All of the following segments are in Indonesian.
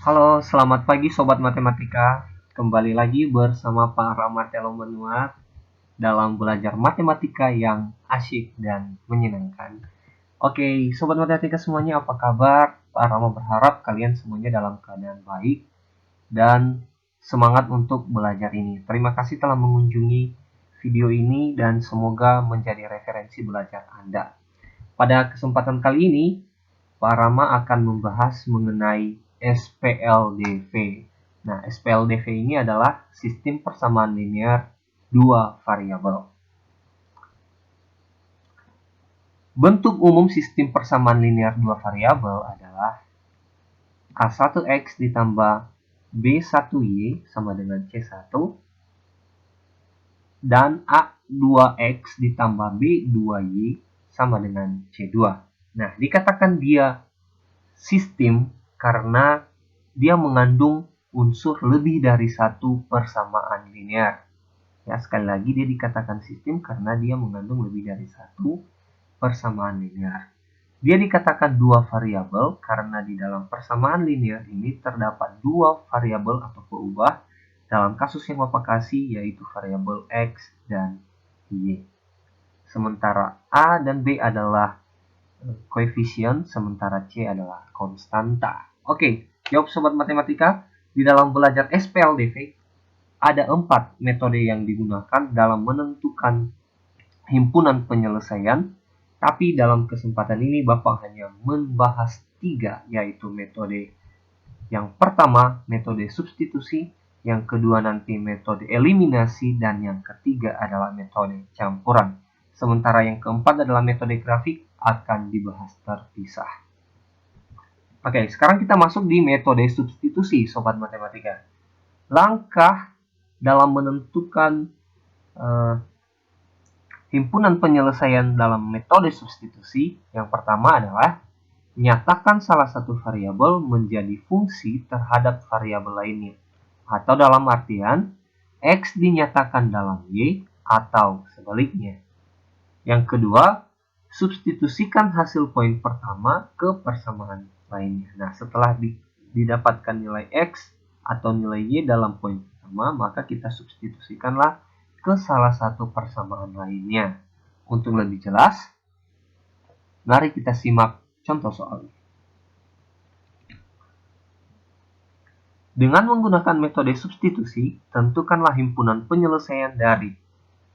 Halo, selamat pagi Sobat Matematika. Kembali lagi bersama Pak Rahmat Telomenua dalam belajar matematika yang asyik dan menyenangkan. Oke, Sobat Matematika semuanya apa kabar? Pak Rahmat berharap kalian semuanya dalam keadaan baik dan semangat untuk belajar ini. Terima kasih telah mengunjungi video ini dan semoga menjadi referensi belajar Anda. Pada kesempatan kali ini, Pak Rama akan membahas mengenai SPLDV. Nah, SPLDV ini adalah sistem persamaan linear dua variabel. Bentuk umum sistem persamaan linear dua variabel adalah A1X ditambah B1Y sama dengan C1 dan A2X ditambah B2Y sama dengan C2. Nah, dikatakan dia sistem karena dia mengandung unsur lebih dari satu persamaan linear. Ya, sekali lagi dia dikatakan sistem karena dia mengandung lebih dari satu persamaan linear. Dia dikatakan dua variabel karena di dalam persamaan linear ini terdapat dua variabel atau peubah dalam kasus yang Bapak kasih, yaitu variabel X dan Y. Sementara A dan B adalah koefisien, sementara C adalah konstanta. Oke, jawab Sobat Matematika. Di dalam belajar SPLDV, ada 4 metode yang digunakan dalam menentukan himpunan penyelesaian, tapi dalam kesempatan ini Bapak hanya membahas 3, yaitu metode yang pertama, metode substitusi, yang kedua nanti metode eliminasi, dan yang ketiga adalah metode campuran. Sementara yang keempat adalah metode grafik, akan dibahas terpisah. Oke, sekarang kita masuk di metode substitusi, Sobat Matematika. Langkah dalam menentukan himpunan penyelesaian dalam metode substitusi, yang pertama adalah nyatakan salah satu variabel menjadi fungsi terhadap variabel lainnya. Atau dalam artian, X dinyatakan dalam Y atau sebaliknya. Yang kedua, substitusikan hasil poin pertama ke persamaan lainnya. Nah, setelah didapatkan nilai X atau nilai Y dalam poin pertama, maka kita substitusikanlah ke salah satu persamaan lainnya. Untuk lebih jelas, mari kita simak contoh soalnya. Dengan menggunakan metode substitusi, tentukanlah himpunan penyelesaian dari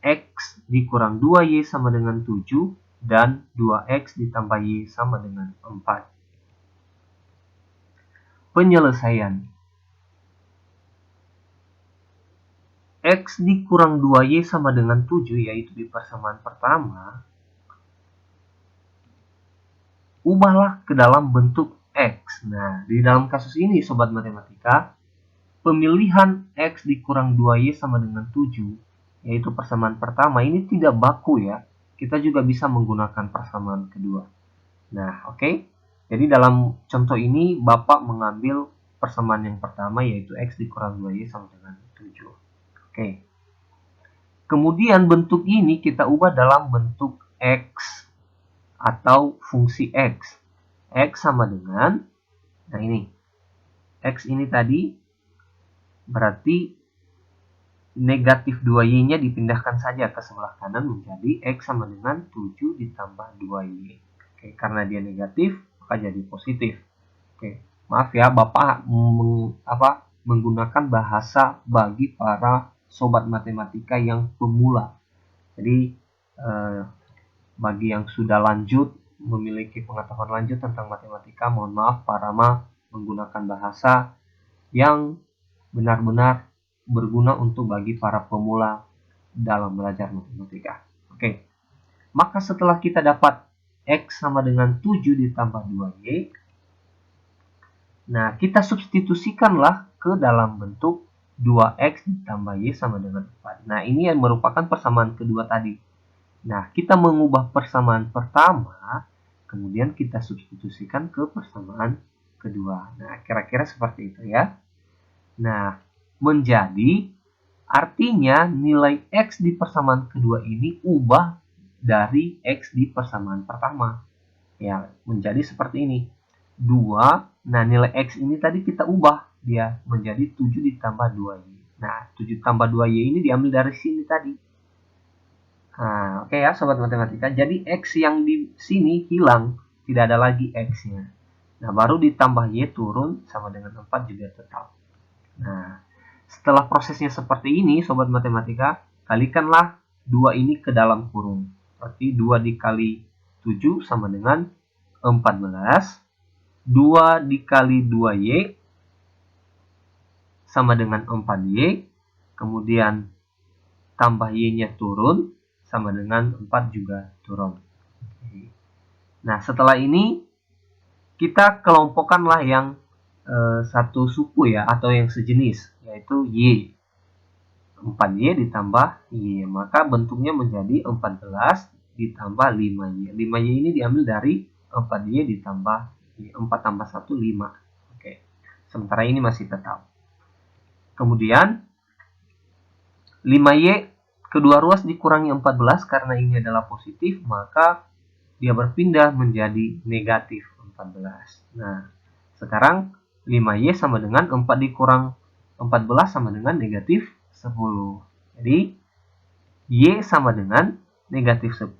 X dikurang 2Y sama dengan 7 dan 2X ditambah Y sama dengan 4. Penyelesaian X dikurang 2Y sama dengan 7, yaitu di persamaan pertama, ubahlah ke dalam bentuk X. Nah, di dalam kasus ini Sobat Matematika, pemilihan X dikurang 2Y sama dengan 7, yaitu persamaan pertama, ini tidak baku ya. Kita juga bisa menggunakan persamaan kedua. Nah, oke. Jadi dalam contoh ini Bapak mengambil persamaan yang pertama, yaitu X dikurang 2Y sama dengan 7. Oke. Kemudian bentuk ini kita ubah dalam bentuk X atau fungsi X. X sama dengan, nah ini, X ini tadi berarti negatif 2Y-nya dipindahkan saja ke sebelah kanan menjadi X sama dengan 7 ditambah 2Y. Oke, karena dia negatif, maka jadi positif. Oke, maaf ya, Bapak menggunakan bahasa bagi para sobat matematika yang pemula. Jadi, bagi yang sudah lanjut, memiliki pengetahuan lanjut tentang matematika, mohon maaf, Pak Rama menggunakan bahasa yang benar-benar berguna untuk bagi para pemula dalam belajar matematika. Oke, maka setelah kita dapat X sama dengan 7 ditambah 2Y, nah kita substitusikanlah ke dalam bentuk 2X ditambah Y sama dengan 4. Nah, ini yang merupakan persamaan kedua tadi. Nah, kita mengubah persamaan pertama, kemudian kita substitusikan ke persamaan kedua. Nah, kira-kira seperti itu ya. Nah, menjadi artinya nilai X di persamaan kedua ini ubah dari X di persamaan pertama. Ya, menjadi seperti ini. 2 Nah, nilai X ini tadi kita ubah dia menjadi 7 ditambah 2Y. Nah, 7 tambah 2Y ini diambil dari sini tadi. Nah, oke ya sobat matematika. Jadi X yang di sini hilang, tidak ada lagi X-nya. Nah, baru ditambah Y turun sama dengan 4 juga tetap. Nah, setelah prosesnya seperti ini sobat matematika, kalikanlah 2 ini ke dalam kurung. Berarti 2 dikali 7 sama dengan 14. 2 dikali 2Y sama dengan 4Y. Kemudian tambah Y-nya turun sama dengan 4 juga turun. Nah, setelah ini kita kelompokkanlah yang satu suku ya, atau yang sejenis, yaitu Y. 4Y ditambah Y, maka bentuknya menjadi 14 ditambah 5Y. 5Y ini diambil dari 4Y ditambah Y. 4 tambah 1, 5. Oke. Sementara ini masih tetap. Kemudian 5Y kedua ruas dikurangi 14 karena ini adalah positif, maka dia berpindah menjadi negatif 14. Nah, sekarang 5Y sama dengan 4 dikurang 14 sama dengan negatif 10. Jadi, Y sama dengan negatif 10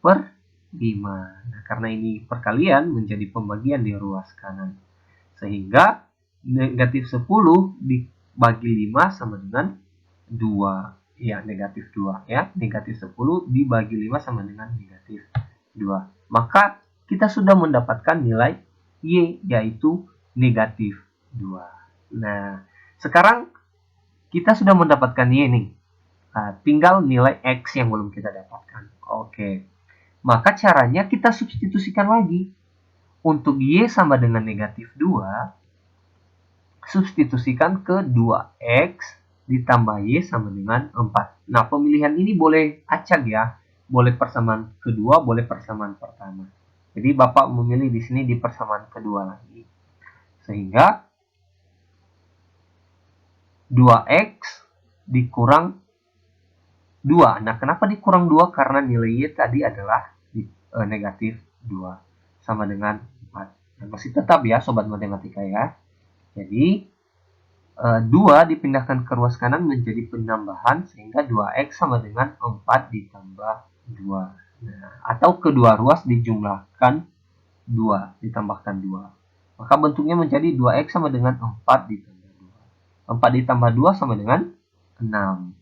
per 5. Nah, karena ini perkalian menjadi pembagian di ruas kanan. Sehingga negatif 10 dibagi 5 sama dengan 2. Ya, negatif 2. Ya, negatif 10 dibagi 5 sama dengan negatif 2. Maka kita sudah mendapatkan nilai Y, yaitu negatif 2. Nah, sekarang kita sudah mendapatkan Y nih. Nah, tinggal nilai X yang belum kita dapatkan. Oke. Maka caranya kita substitusikan lagi. Untuk Y sama dengan negatif 2, substitusikan ke 2X ditambah Y sama dengan 4. Nah, pemilihan ini boleh acak ya. Boleh persamaan kedua, boleh persamaan pertama. Jadi, Bapak memilih di sini di persamaan kedua lagi. Sehingga 2X dikurang 2. Nah, kenapa dikurang 2? Karena nilai Y tadi adalah negatif 2. Sama dengan 4. Nah, masih tetap ya, sobat matematika ya. Jadi, 2 dipindahkan ke ruas kanan menjadi penambahan, sehingga 2X sama dengan 4 ditambah 2. Nah, atau kedua ruas dijumlahkan 2, ditambahkan 2. Maka bentuknya menjadi 2X sama dengan 4 ditambah 2. 4 ditambah 2 sama dengan 6.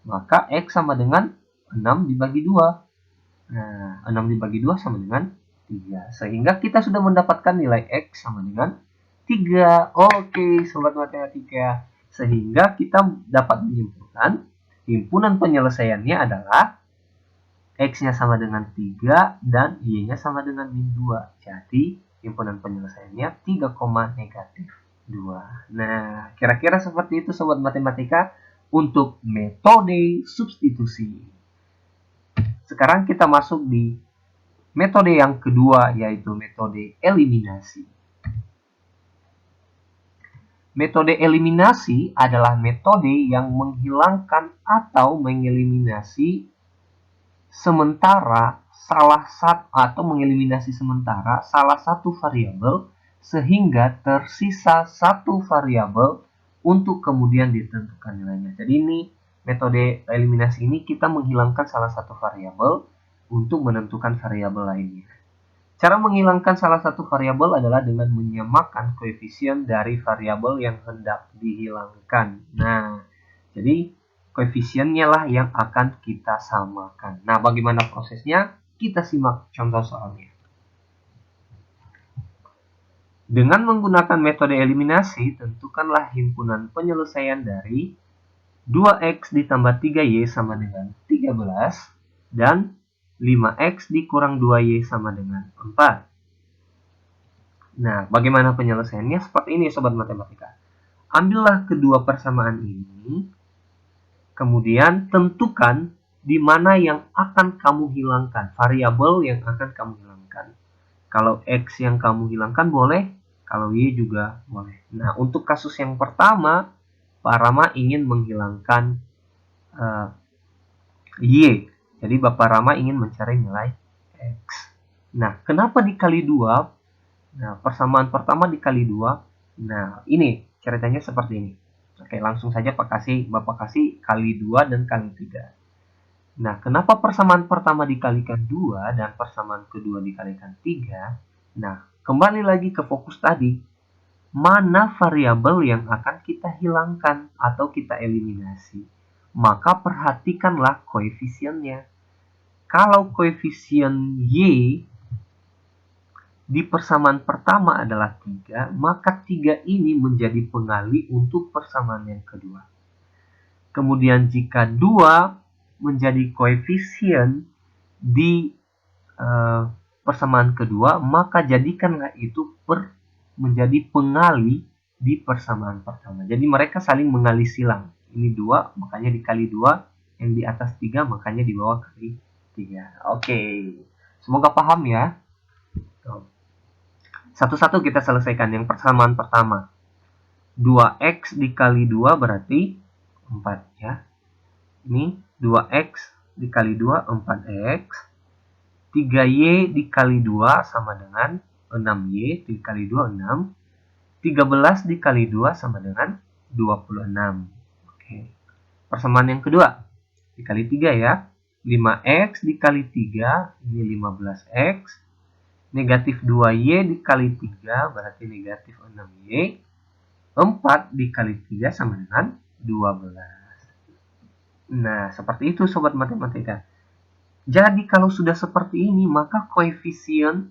Maka X sama dengan 6 dibagi 2. Nah, 6 dibagi 2 sama dengan 3. Sehingga kita sudah mendapatkan nilai X sama dengan 3. Oke, sobat matematika. Sehingga kita dapat menyimpulkan himpunan penyelesaiannya adalah X-nya sama dengan 3 dan Y-nya sama dengan min 2. Jadi, himpunan penyelesaiannya 3, negatif 2. Nah, kira-kira seperti itu sobat matematika untuk metode substitusi. Sekarang kita masuk di metode yang kedua, yaitu metode eliminasi. Metode eliminasi adalah metode yang menghilangkan atau mengeliminasi sementara salah satu variabel sehingga tersisa satu variabel untuk kemudian ditentukan nilainya. Jadi ini metode eliminasi ini kita menghilangkan salah satu variabel untuk menentukan variabel lainnya. Cara menghilangkan salah satu variabel adalah dengan menyamakan koefisien dari variabel yang hendak dihilangkan. Nah, jadi koefisiennya lah yang akan kita samakan. Nah, bagaimana prosesnya? Kita simak contoh soalnya. Dengan menggunakan metode eliminasi, tentukanlah himpunan penyelesaian dari 2X ditambah 3Y sama dengan 13 dan 5X dikurang 2Y sama dengan 4. Nah, bagaimana penyelesaiannya? Seperti ini, sobat matematika. Ambillah kedua persamaan ini, kemudian tentukan di mana yang akan kamu hilangkan, variabel yang akan kamu hilangkan. Kalau X yang kamu hilangkan boleh, kalau Y juga boleh. Nah, untuk kasus yang pertama, Pak Rama ingin menghilangkan Y. Jadi Bapak Rama ingin mencari nilai X. Nah, kenapa dikali 2? Nah, persamaan pertama dikali 2. Nah, ini ceritanya seperti ini. Oke, langsung saja Bapak kasih kali 2 dan kali 3. Nah, kenapa persamaan pertama dikalikan 2 dan persamaan kedua dikalikan 3? Nah, kembali lagi ke fokus tadi. Mana variabel yang akan kita hilangkan atau kita eliminasi? Maka perhatikanlah koefisiennya. Kalau koefisien Y di persamaan pertama adalah 3, maka 3 ini menjadi pengali untuk persamaan yang kedua. Kemudian jika 2 menjadi koefisien di persamaan kedua, maka jadikanlah itu menjadi pengali di persamaan pertama. Jadi mereka saling mengali silang. Ini 2, makanya dikali 2. Yang di atas 3, makanya di bawah kali 3. Oke. Semoga paham ya. Satu-satu kita selesaikan. Yang persamaan pertama. 2x dikali 2 berarti 4 ya. Ini 2x dikali 2, 4x. 3y dikali 2 sama dengan 6y dikali 2, 6. 13 dikali 2 sama dengan 26. Oke. Persamaan yang kedua. Dikali 3 ya. 5x dikali 3, ini 15x. Negatif 2y dikali 3 berarti negatif 6y. 4 dikali 3 sama dengan 12. Nah, seperti itu sobat matematika. Jadi kalau sudah seperti ini, maka koefisien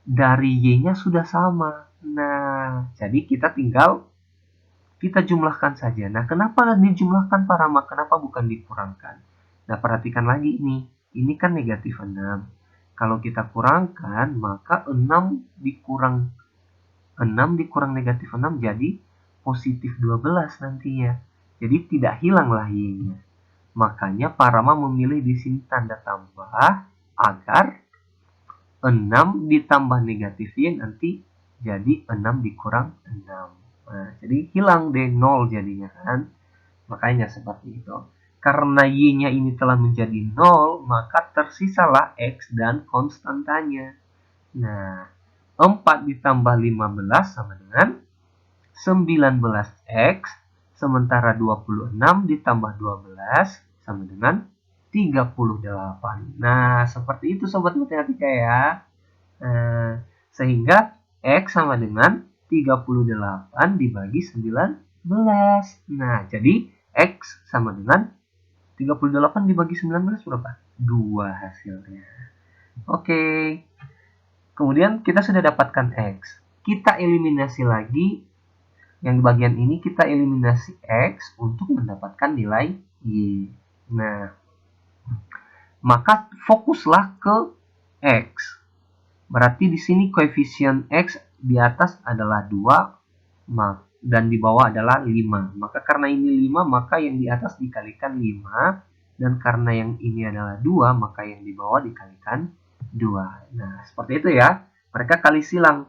dari y-nya sudah sama. Nah, jadi kita jumlahkan saja. Nah, kenapa dijumlahkan Pak Rama? Kenapa bukan dikurangkan? Nah, perhatikan lagi ini. Ini kan negatif 6. Kalau kita kurangkan, maka 6 dikurang negatif 6 jadi positif 12 nantinya. Jadi tidak hilanglah y-nya. Makanya Pak Rama memilih di sini tanda tambah agar 6 ditambah negatif y nanti jadi 6 dikurang 6. Nah, jadi hilang deh 0 jadinya kan. Makanya seperti itu. Karena y-nya ini telah menjadi 0, maka tersisalah x dan konstantanya. Nah, 4 ditambah 15 sama dengan 19x, sementara 26 ditambah 12 sama dengan 38. Nah, seperti itu sobat matematika ya. Sehingga x sama dengan 38 dibagi 19. Nah, jadi x sama dengan 38 dibagi 19 berapa? 2 hasilnya. Oke. Kemudian kita sudah dapatkan x. Kita eliminasi lagi. Yang di bagian ini kita eliminasi x untuk mendapatkan nilai y. Nah, maka fokuslah ke x. Berarti di sini koefisien x di atas adalah 2 dan di bawah adalah 5. Maka karena ini 5, maka yang di atas dikalikan 5. Dan karena yang ini adalah 2, maka yang di bawah dikalikan 2. Nah, seperti itu ya. Mereka kali silang.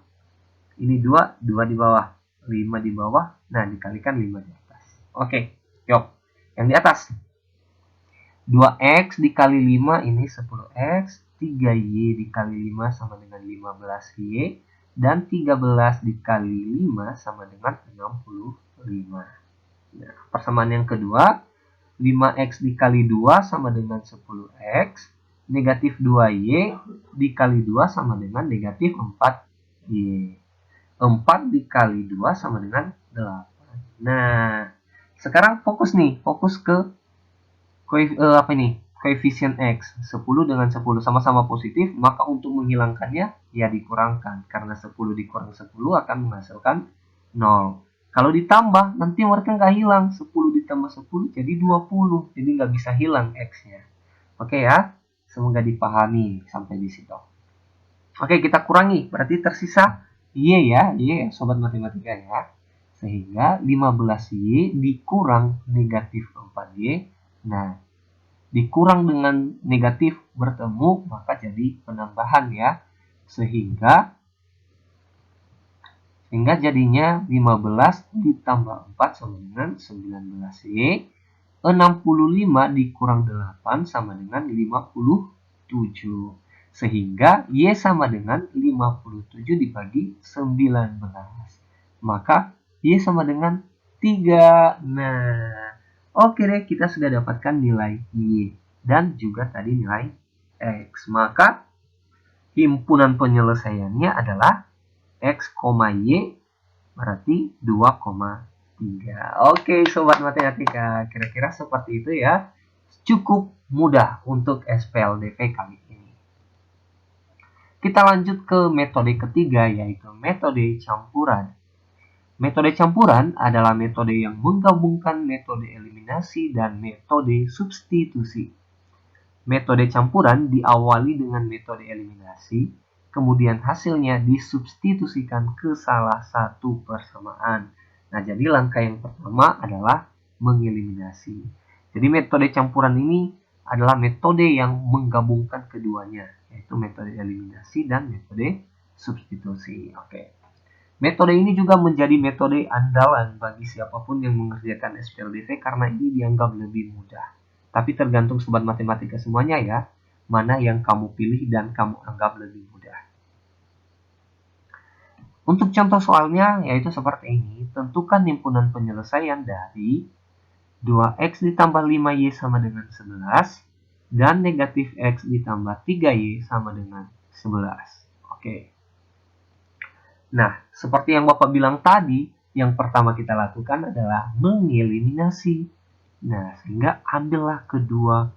Ini 2, 2 di bawah. 5 di bawah, nah dikalikan 5 di atas. Oke, yuk. Yang di atas. 2x dikali 5 ini 10x, 3y dikali 5 sama dengan 15y, dan 13 dikali 5 sama dengan 65. Nah, persamaan yang kedua, 5x dikali 2 sama dengan 10x, negatif 2y dikali 2 sama dengan negatif 4y. 4 dikali 2 sama dengan 8. Nah, sekarang fokus ke koefisien x. 10 dengan 10 sama-sama positif, maka untuk menghilangkannya ya dikurangkan. Karena 10 dikurang 10 akan menghasilkan 0. Kalau ditambah, nanti mereka nggak hilang. 10 ditambah 10 jadi 20. Jadi nggak bisa hilang x-nya. Oke ya, semoga dipahami sampai di situ. Oke, kita kurangi. Berarti tersisa y ya, sobat matematika ya. Sehingga 15y dikurang negatif 4y. Nah, dikurang dengan negatif bertemu, maka jadi penambahan ya. Sehingga jadinya 15 ditambah 4 sama dengan 19y. 65 dikurang 8 sama dengan 57. Sehingga Y sama dengan 57 dibagi 19. Maka Y sama dengan 3. Nah, oke deh, kita sudah dapatkan nilai Y dan juga tadi nilai X. Maka himpunan penyelesaiannya adalah X, Y berarti 2,3. Oke, sobat matematika, kira-kira seperti itu ya. Cukup mudah untuk SPLDV kali ini. Kita lanjut ke metode ketiga, yaitu metode campuran. Metode campuran adalah metode yang menggabungkan metode eliminasi dan metode substitusi. Metode campuran diawali dengan metode eliminasi, kemudian hasilnya disubstitusikan ke salah satu persamaan. Nah, jadi langkah yang pertama adalah mengeliminasi. Jadi metode campuran ini adalah metode yang menggabungkan keduanya, yaitu metode eliminasi dan metode substitusi. Oke. Metode ini juga menjadi metode andalan bagi siapapun yang mengerjakan SPLDV karena ini dianggap lebih mudah. Tapi tergantung sobat matematika semuanya ya, mana yang kamu pilih dan kamu anggap lebih mudah. Untuk contoh soalnya yaitu seperti ini, tentukan himpunan penyelesaian dari 2x ditambah 5y sama dengan 11 dan negatif x ditambah 3y sama dengan 11. Oke. Nah, seperti yang Bapak bilang tadi, yang pertama kita lakukan adalah mengeliminasi. Nah, sehingga ambillah kedua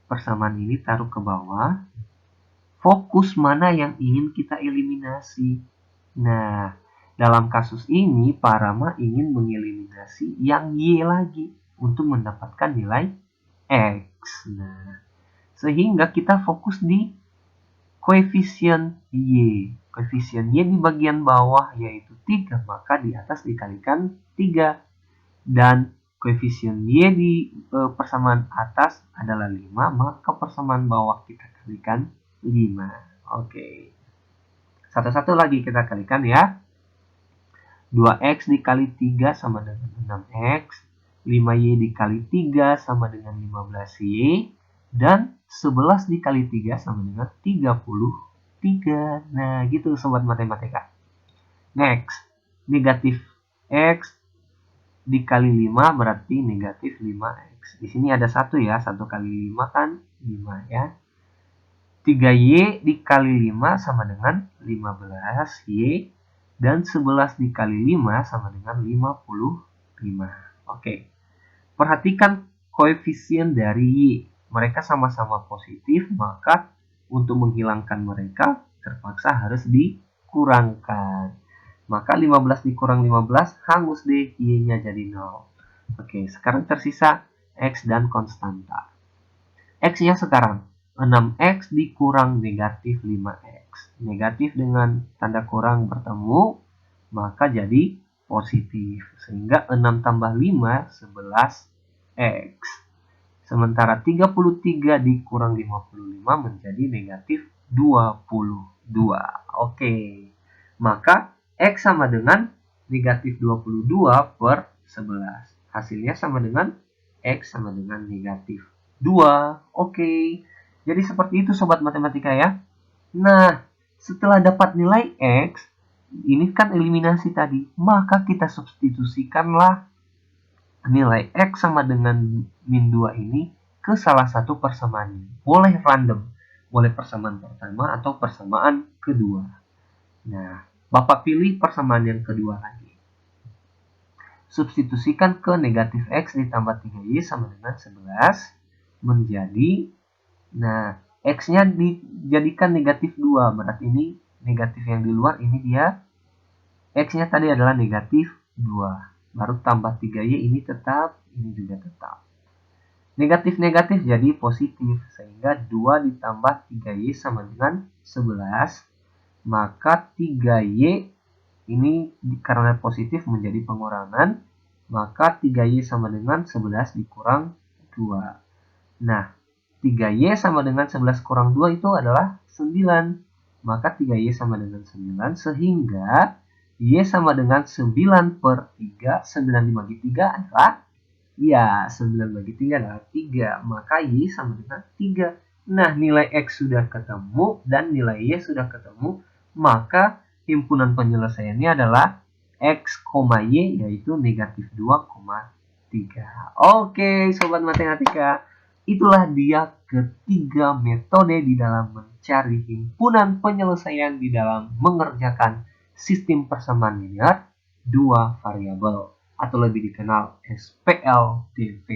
persamaan ini, taruh ke bawah. Fokus mana yang ingin kita eliminasi. Nah, dalam kasus ini, Pak Rama ingin mengeliminasi yang Y lagi untuk mendapatkan nilai X. Nah, sehingga kita fokus di koefisien Y. Koefisien Y di bagian bawah yaitu 3, maka di atas dikalikan 3. Dan koefisien Y di persamaan atas adalah 5, maka persamaan bawah kita kalikan 5. Oke. Satu-satu lagi kita kalikan ya. 2x dikali 3 sama dengan 6x, 5y dikali 3 sama dengan 15y, dan 11 dikali 3 sama dengan 33. Nah, gitu sobat matematika. Next, negatif x dikali 5 berarti negatif 5x. Di sini ada 1 ya, 1 kali 5 kan 5 ya. 3y dikali 5 sama dengan 15y, dan 11 dikali 5 sama dengan 55. Oke. Perhatikan koefisien dari Y. Mereka sama-sama positif, maka untuk menghilangkan mereka terpaksa harus dikurangkan. Maka 15 dikurang 15, hangus deh, Y-nya jadi 0. Oke, sekarang tersisa X dan konstanta. X-nya sekarang 6X dikurang negatif 5X. Negatif dengan tanda kurang bertemu, maka jadi positif. Sehingga 6 tambah 5, 11X. Sementara 33 dikurang 55 menjadi negatif 22. Oke. Maka X sama dengan negatif 22 per 11. Hasilnya sama dengan X sama dengan negatif 2. Oke. Jadi seperti itu sobat matematika ya. Nah, setelah dapat nilai X, ini kan eliminasi tadi, maka kita substitusikanlah nilai X sama dengan min 2 ini ke salah satu persamaan. Boleh random, boleh persamaan pertama atau persamaan kedua. Nah, Bapak pilih persamaan yang kedua lagi. Substitusikan ke negatif X ditambah 3Y sama dengan 11 menjadi, nah, X-nya dijadikan negatif 2, berarti ini negatif yang di luar, ini dia X-nya tadi adalah negatif 2. Baru tambah 3Y, ini tetap, ini juga tetap. Negatif-negatif jadi positif, sehingga 2 ditambah 3Y sama dengan 11. Maka 3Y ini karena positif menjadi pengurangan, maka 3Y sama dengan 11 dikurang 2. Nah, 3Y sama dengan 11 kurang 2 itu adalah 9. Maka 3Y sama dengan 9, sehingga Y sama dengan 9 per 3. 9 dibagi 3 adalah, ya, 9 bagi 3 adalah 3. Maka Y sama dengan 3. Nah, nilai X sudah ketemu dan nilai Y sudah ketemu, maka himpunan penyelesaiannya adalah X, Y, yaitu negatif 2,3. Oke, Sobat Matematika. Itulah dia ketiga metode di dalam mencari himpunan penyelesaian di dalam mengerjakan sistem persamaan linear dua variabel atau lebih dikenal SPLDV.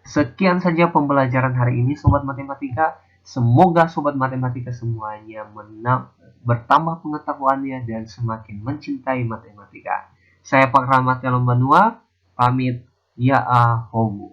Sekian saja pembelajaran hari ini Sobat Matematika. Semoga Sobat Matematika semuanya bertambah pengetahuannya dan semakin mencintai matematika. Saya Pak Rahmat Yalombanua, pamit. Ya,